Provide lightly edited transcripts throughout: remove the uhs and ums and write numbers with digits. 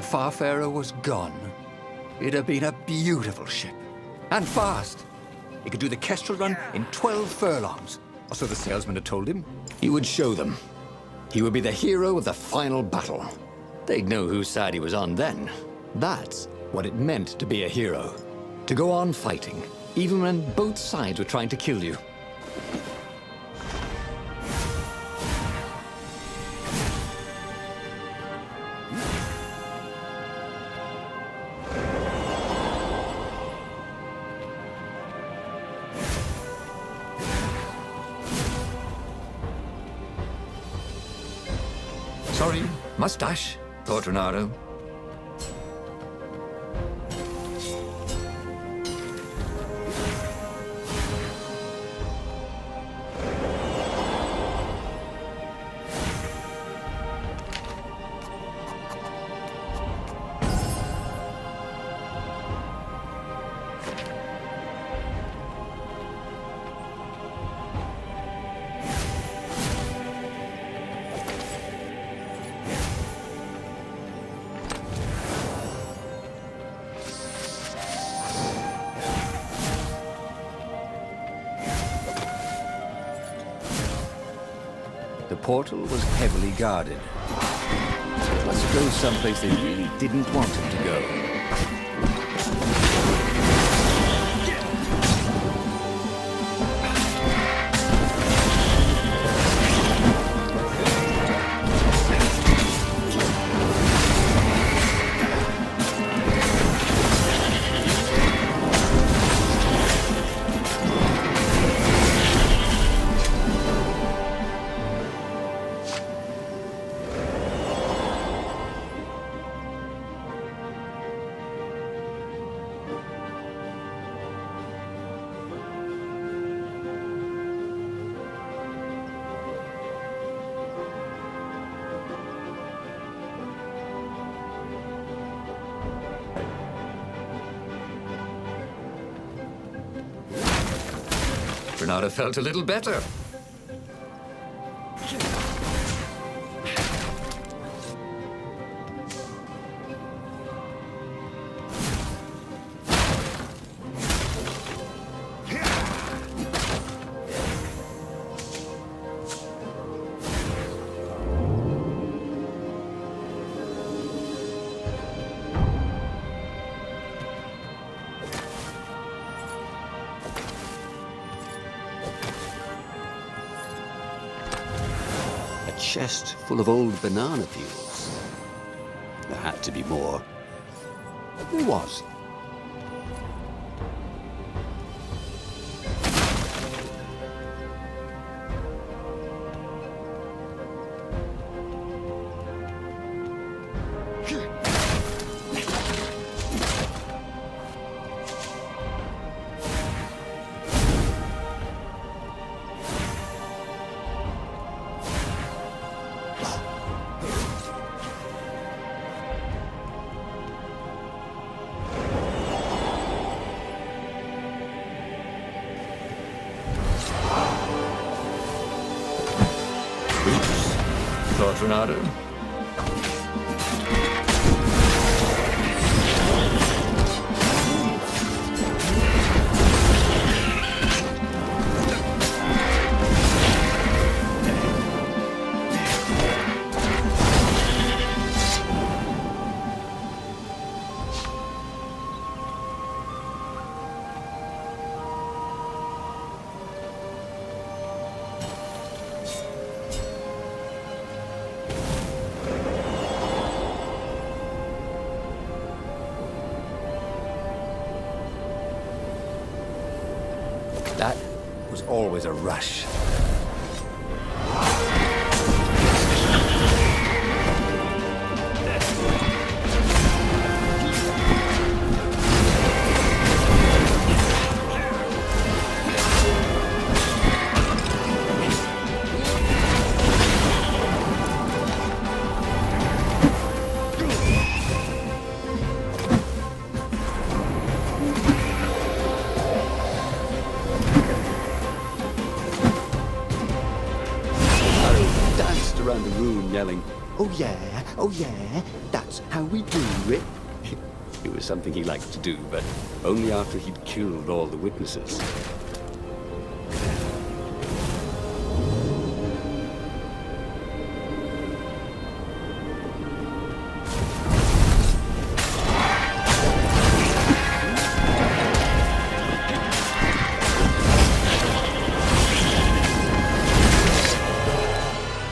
Farfarer was gone, it'd have been a beautiful ship. And fast. It could do the Kestrel run in 12 furlongs. Or so the salesman had told him. He would show them. He would be the hero of the final battle. They'd know whose side he was on then. That's what it meant to be a hero. To go on fighting, even when both sides were trying to kill you. Sorry, mustache, thought Renato. The portal was heavily guarded. It must go someplace they really didn't want him to go. Renata felt a little better. Chest full of old banana peels. There had to be more. There was. Thought Renato. That was always a rush. Around the room yelling, "Oh yeah, Oh yeah, that's how we do it. It was something he liked to do, but only after he'd killed all the witnesses.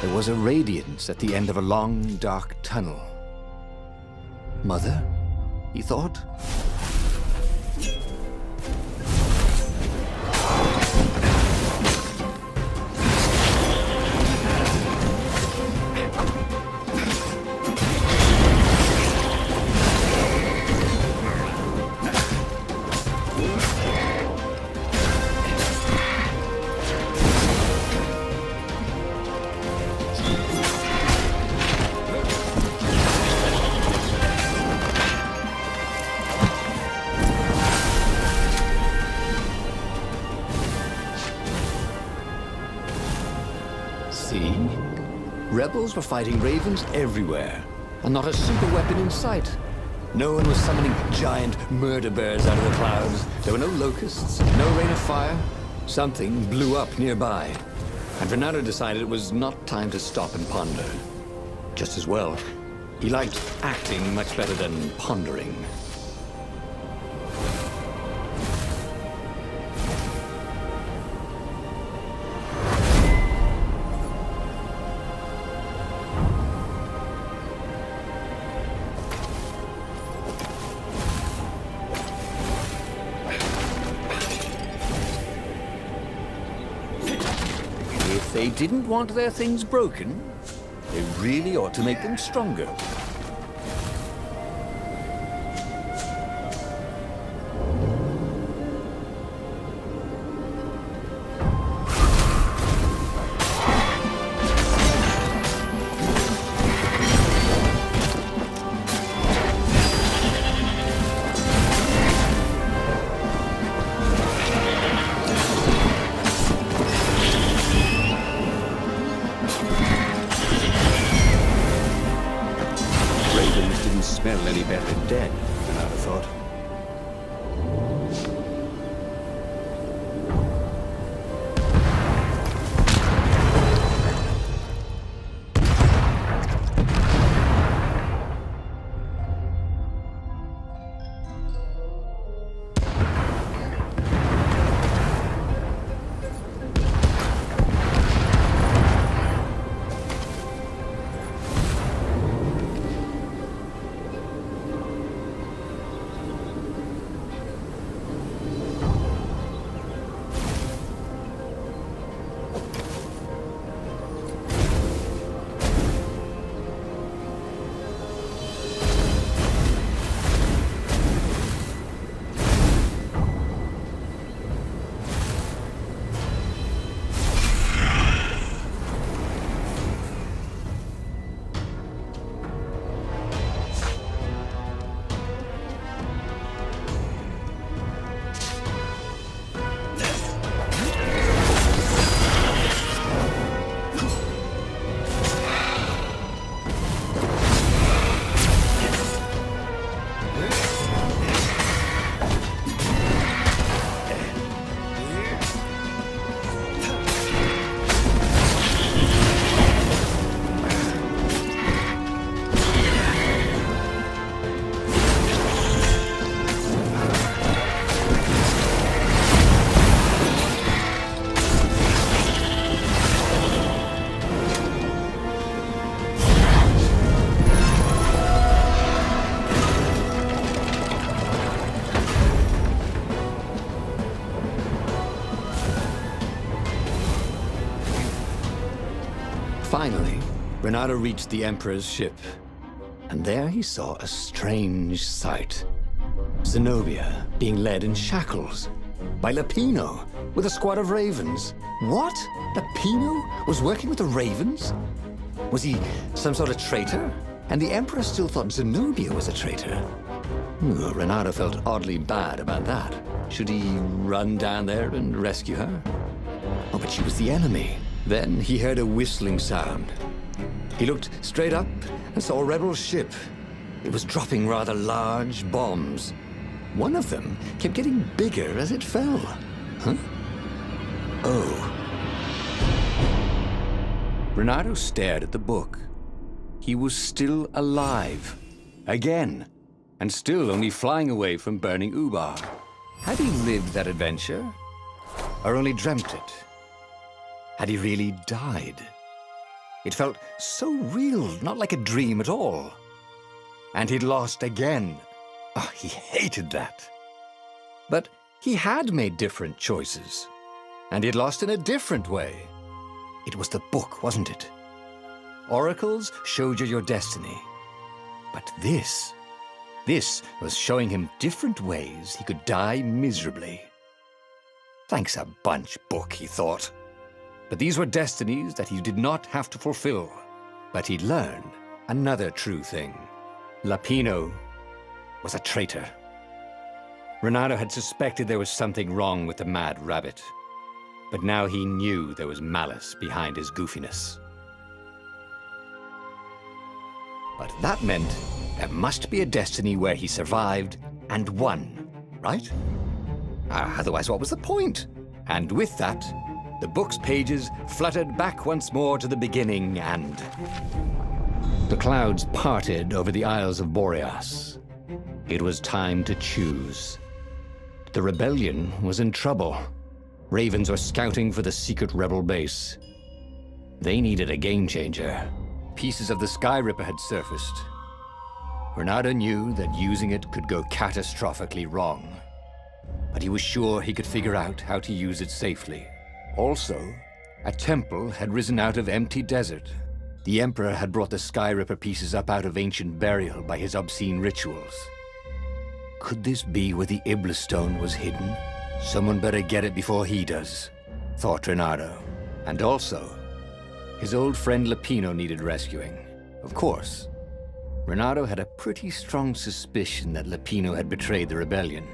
There was a radiance at the end of a long, dark tunnel. Mother, he thought. See? Rebels were fighting ravens everywhere, and not a single weapon in sight. No one was summoning giant murder bears out of the clouds. There were no locusts, no rain of fire. Something blew up nearby, and Renato decided it was not time to stop and ponder. Just as well. He liked acting much better than pondering. If they didn't want their things broken, they really ought to make them stronger. Smell any better dead, Renato thought. Finally, Renato reached the Emperor's ship, and there he saw a strange sight. Zenobia being led in shackles by Lapino with a squad of ravens. What? Lapino was working with the ravens? Was he some sort of traitor? And the Emperor still thought Zenobia was a traitor. Renato felt oddly bad about that. Should he run down there and rescue her? Oh, but she was the enemy. Then he heard a whistling sound. He looked straight up I saw a rebel ship. It was dropping rather large bombs. One of them kept getting bigger as it fell. Huh? Oh. Renato stared at the book. He was still alive. Again. And still only flying away from burning Ubar. Had he lived that adventure? Or only dreamt it? Had he really died? It felt so real, not like a dream at all. And he'd lost again. Oh, he hated that. But he had made different choices. And he'd lost in a different way. It was the book, wasn't it? Oracles showed you your destiny. But this was showing him different ways he could die miserably. Thanks a bunch, book, he thought. But these were destinies that he did not have to fulfill. But he'd learned another true thing. Lapino was a traitor. Renato had suspected there was something wrong with the mad rabbit. But now he knew there was malice behind his goofiness. But that meant there must be a destiny where he survived and won, right? Otherwise, what was the point? And with that, the book's pages fluttered back once more to the beginning, and the clouds parted over the Isles of Boreas. It was time to choose. The rebellion was in trouble. Ravens were scouting for the secret rebel base. They needed a game changer. Pieces of the Sky Ripper had surfaced. Renato knew that using it could go catastrophically wrong. But he was sure he could figure out how to use it safely. Also, a temple had risen out of empty desert. The Emperor had brought the Sky Ripper pieces up out of ancient burial by his obscene rituals. Could this be where the Iblis Stone was hidden? Someone better get it before he does, thought Renato. And also, his old friend Lapino needed rescuing. Of course, Renato had a pretty strong suspicion that Lapino had betrayed the rebellion.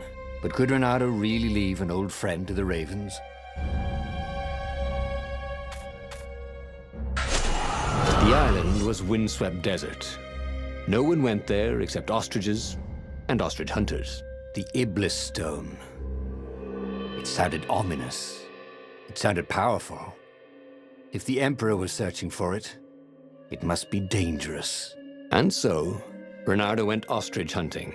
But could Renato really leave an old friend to the Ravens? The island was windswept desert. No one went there except ostriches and ostrich hunters. The Iblis Stone. It sounded ominous. It sounded powerful. If the Emperor was searching for it, it must be dangerous. And so, Renato went ostrich hunting.